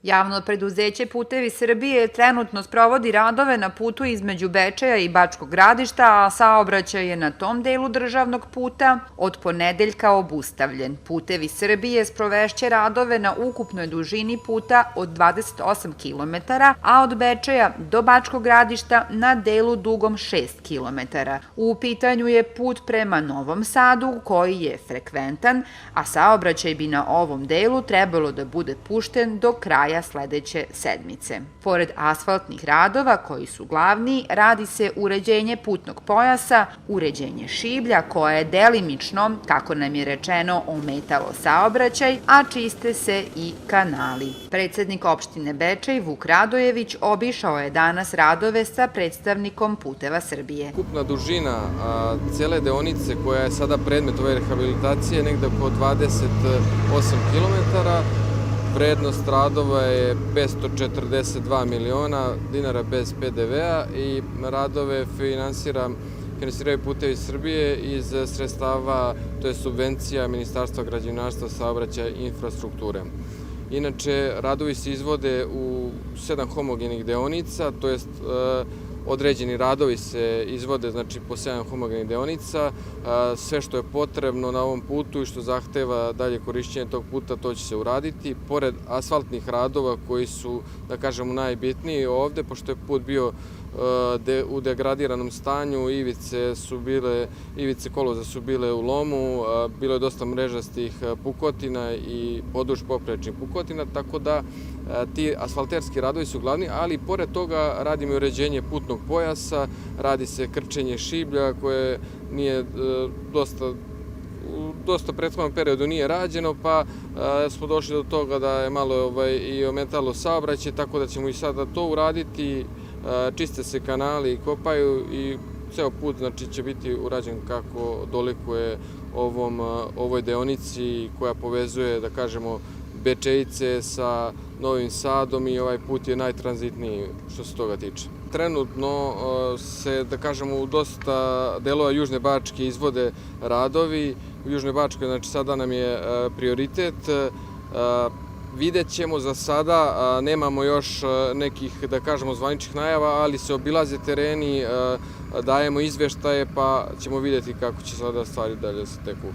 Javno preduzeće Putevi Srbije trenutno sprovodi radove na putu između Bečeja i Bačkog Gradišta, a saobraćaj je na tom delu državnog puta od ponedeljka obustavljen. Putevi Srbije sprovešće radove na ukupnoj dužini puta od 28 km, a od Bečeja do Bačkog Gradišta na delu dugom 6 km. U pitanju je put prema Novom Sadu koji je frekventan, a saobraćaj bi na ovom delu trebalo da bude pušten do kraja sledeće sedmice. Pored asfaltnih radova, koji su glavni, radi se uređenje putnog pojasa, uređenje šiblja koje je delimično, kako nam je rečeno, ometalo saobraćaj, a čiste se i kanali. Predsednik opštine Bečej, Vuk Radojević, obišao je danas radove sa predstavnikom Puteva Srbije. Ukupna dužina cele deonice koja je sada predmet ove rehabilitacije je negde oko 28 km. Vrednost radova je 542 miliona dinara bez PDV-a i radove finansiraju Putevi Srbije iz sredstava, to je subvencija Ministarstva građevinarstva, saobraćaja i infrastrukture. Inače, radovi se izvode u 7 homogenih deonica, to jest određeni radovi se izvode po 7 homogenih deonica. Sve što je potrebno na ovom putu i što zahteva dalje korišćenje tog puta, to će se uraditi. Pored asfaltnih radova koji su, da kažemo, najbitniji ovde, pošto je put bio u degradiranom stanju, ivice koloza su bile u lomu, bilo je dosta mrežastih pukotina i poduž poprečnih pukotina, tako da ti asfalterski radovi su glavni, ali pored toga radimo i uređenje putnog pojasa, radi se krčenje šiblja koje nije dosta prethodnom periodu nije rađeno, pa smo došli do toga da je malo i ometalo saobraćaj, tako da ćemo i sada to uraditi. Čiste se kanali i kopaju i ceo put će biti urađen kako dolikuje ovoj deonici koja povezuje, da kažemo, Bečejce sa Novim Sadom i ovaj put je najtranzitniji što se toga tiče. Trenutno se, da kažemo, u dosta delova Južne Bačke izvode radovi. U Južnoj Bačkoj, znači, sada nam je prioritet. Vidjet ćemo, za sada nemamo još nekih, da kažemo, zvaničnih najava, ali se obilaze tereni, dajemo izveštaje, pa ćemo vidjeti kako će sada stvari dalje se teku.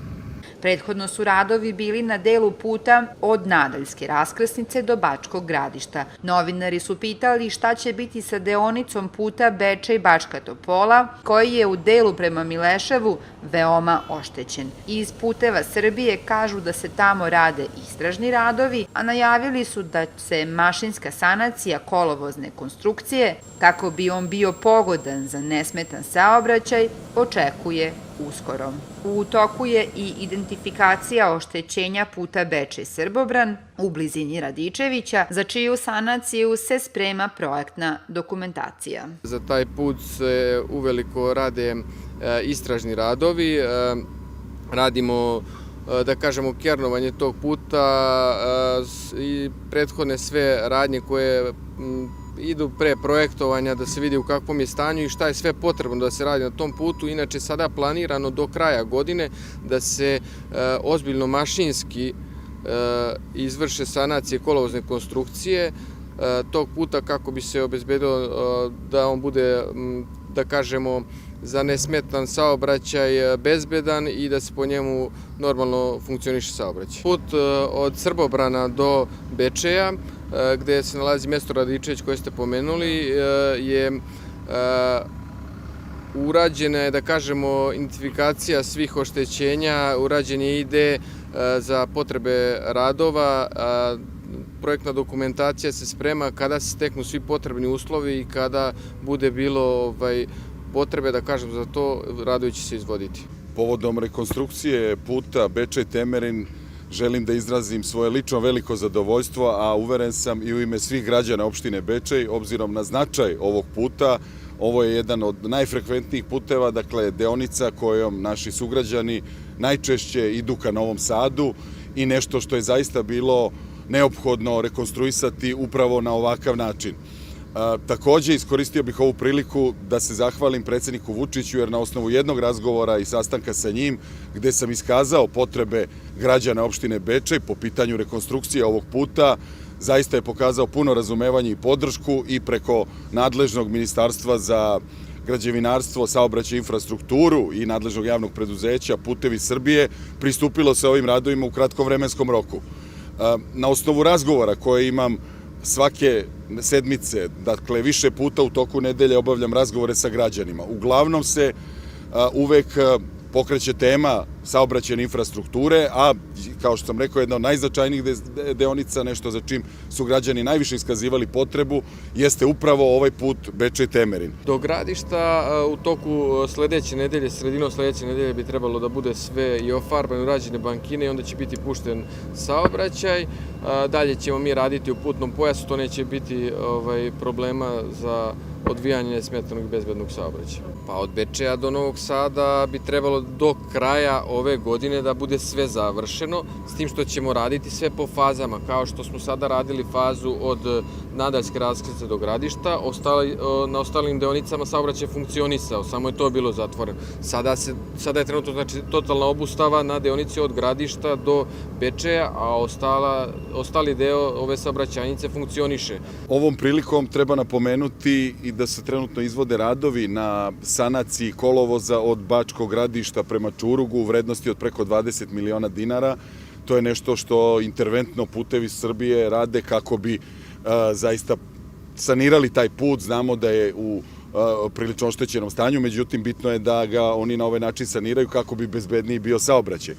Prethodno su radovi bili na delu puta od Nadaljske raskrsnice do Bačkog Gradišta. Novinari su pitali šta će biti sa deonicom puta Bečej-Bačka Topola, koji je u delu prema Mileševu veoma oštećen. Iz Puteva Srbije kažu da se tamo rade istražni radovi, a najavili su da se mašinska sanacija kolovozne konstrukcije, kako bi on bio pogodan za nesmetan saobraćaj, očekuje uskoro. U toku je i identifikacija oštećenja puta Bečej-Srbobran u blizini Radičevića, za čiju sanaciju se sprema projektna dokumentacija. Za taj put se uveliko rade istražni radovi, radimo, da kažemo, kernovanje tog puta i prethodne sve radnje koje idu pre projektovanja, da se vidi u kakvom je stanju i šta je sve potrebno da se radi na tom putu. Inače, sada planirano do kraja godine da se ozbiljno mašinski izvrše sanacije kolovozne konstrukcije tog puta kako bi se obezbedilo da on bude, da kažemo, za nesmetan saobraćaj bezbedan i da se po njemu normalno funkcioniše saobraćaj. Put od Srbobrana do Bečeja, gde se nalazi mesto Radičević koje ste pomenuli, je urađena je, da kažemo, identifikacija svih oštećenja, urađen je ID za potrebe radova, projektna dokumentacija se sprema kada se steknu svi potrebni uslovi i kada bude bilo potrebe, da kažem, za to, radovi će se izvoditi. Povodom rekonstrukcije puta Bečej-Temerin želim da izrazim svoje lično veliko zadovoljstvo, a uveren sam i u ime svih građana opštine Bečej, obzirom na značaj ovog puta. Ovo je jedan od najfrekventnijih puteva, dakle deonica kojom naši sugrađani najčešće idu ka Novom Sadu i nešto što je zaista bilo neophodno rekonstruisati upravo na ovakav način. Takođe, iskoristio bih ovu priliku da se zahvalim predsedniku Vučiću, jer na osnovu jednog razgovora i sastanka sa njim, gde sam iskazao potrebe građana opštine Bečej po pitanju rekonstrukcije ovog puta, zaista je pokazao puno razumevanje i podršku i preko nadležnog ministarstva za građevinarstvo, saobraćaj i infrastrukturu i nadležnog javnog preduzeća Putevi Srbije pristupilo se ovim radovima u kratkom vremenskom roku. Na osnovu razgovora koje imam svake sedmice, dakle više puta u toku nedelje obavljam razgovore sa građanima. Uglavnom se uvek pokreće tema saobraćajne infrastrukture, a kao što sam rekao, jedna od najznačajnijih deonica, nešto za čim su građani najviše iskazivali potrebu, jeste upravo ovaj put Bečej-Temerin. Do Gradišta u toku sledeće nedelje, sredinom sledeće nedelje bi trebalo da bude sve i ofarbano, urađene bankine i onda će biti pušten saobraćaj. Dalje ćemo mi raditi u putnom pojasu, to neće biti problema za odvijanje nesmetanog i bezbednog saobraćaja. Pa od Bečeja do Novog Sada bi trebalo do kraja ove godine da bude sve završeno, s tim što ćemo raditi sve po fazama, kao što smo sada radili fazu od Nadaljske raskrsnice do Gradišta, na ostalim deonicama saobraćaj funkcionisao, samo je to bilo zatvoreno. Sada je trenutno totalna obustava na deonici od Gradišta do Bečeja, a ostali deo ove saobraćajnice funkcioniše. Ovom prilikom treba napomenuti i da se trenutno izvode radovi na sanaciji kolovoza od Bačkog Gradišta prema Čurugu u vrednosti od preko 20 miliona dinara. To je nešto što interventno Putevi Srbije rade kako bi zaista sanirali taj put. Znamo da je u prilično oštećenom stanju, međutim bitno je da ga oni na ovaj način saniraju kako bi bezbedniji bio saobraćaj.